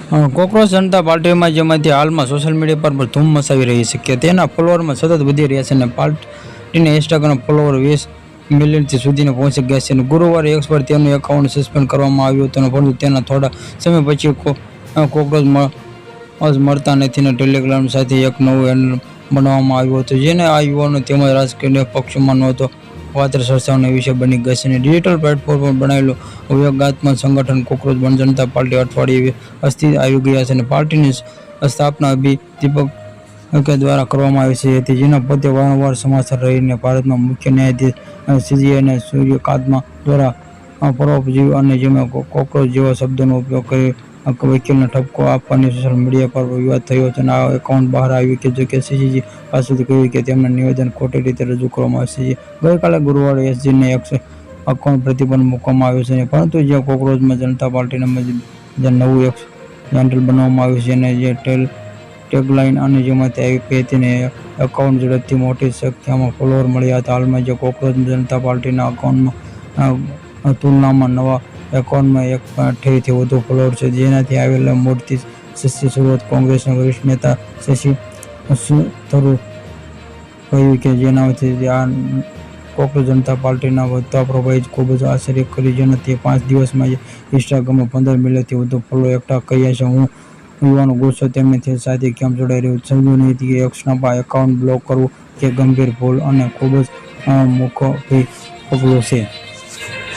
Cockroach જનતા પાર્ટીમાં જેમાંથી હાલમાં સોશિયલ મીડિયા પર ધૂમ મચાવી રહી છે કે તેના ફોલોવરમાં સતત વધી રહ્યા છે અને પાર્ટીના ઇન્સ્ટાગ્રામ ફોલોવર 20 મિલિયનથી સુધીને પહોંચી ગયા છે અને ગુરુવારે એક્સ પર તેનું એકાઉન્ટ સસ્પેન્ડ કરવામાં આવ્યું હતું પરંતુ તેના થોડા સમય પછી કોકરોચ મળતા નથી અને ટેલિગ્રામ સાથે એક નવું હેન્ડલ બનાવવામાં આવ્યું હતું જેને આ યુવાનો તેમજ રાજકીય પક્ષોમાં નહોતો વાતર ચર્ચાઓનો વિષય બની ગયા છે. ડિજિટલ પ્લેટફોર્મ પર બનાવેલું વ્યૂહાત્મક સંગઠન કોકરોચ જનતા પાર્ટી અઠવાડિયે અસ્તિત્વ આવી ગયા છે અને પાર્ટીની સ્થાપના દીપક દ્વારા કરવામાં આવી છે જેના પોતે વારંવાર સમાચાર રહીને ભારતમાં મુખ્ય ન્યાયાધીશ સીજે અને સૂર્યકાંતમાં દ્વારા પરોપજીવી અને જેમાં કોકરોચ જેવા શબ્દોનો ઉપયોગ કરી વકીલને ઠપકો આપવાની સોશિયલ મીડિયા પર વિવાદ થયો છે અને આ એકાઉન્ટ બહાર આવ્યું કે જોકે સીજીજી પાસેથી કહ્યું કે તેમના નિવેદન ખોટી રીતે રજૂ કરવામાં આવ્યું છે. ગઈકાલે ગુરુવારે એસજીને એકાઉન્ટ પ્રતિબંધ મૂકવામાં આવ્યો છે પરંતુ જે કોકરોચમાં જનતા પાર્ટીના જે નવું એક હેન્ડલ બનાવવામાં આવ્યું છે અને જે ટેગલાઇન અને જેમાંથી આવી કે તેને એકાઉન્ટ ઝડપથી મોટી સંખ્યામાં ફોલોવર મળ્યા હતા. હાલમાં જે કોકરોચ જનતા પાર્ટીના એકાઉન્ટમાં તુલનામાં નવા એકાઉન્ટમાં 1.28થી વધુ ફોલોવર છે જેનાથી આવેલા મોટી શશી થરૂર કોંગ્રેસના વરિષ્ઠ નેતા શશી થરૂર કહ્યું કે જેનાથી આ કોકરોચ જનતા પાર્ટીના વધતા પ્રભાવે ખૂબ જ આશ્ચર્ય કર્યું જેનાથી 5 દિવસમાં ઇન્સ્ટાગ્રામમાં 15 મિલિયનથી વધુ ફોલોવર એકઠા કર્યા છે. હું યુવાનો ગુસ્સો તેમની સાથે કેમ જોડાઈ રહ્યો સમજ્યું નહીં કે એક્સના એકાઉન્ટ બ્લોક કરવું કે ગંભીર ભૂલ અને ખૂબ જ મોખો પગલું છે.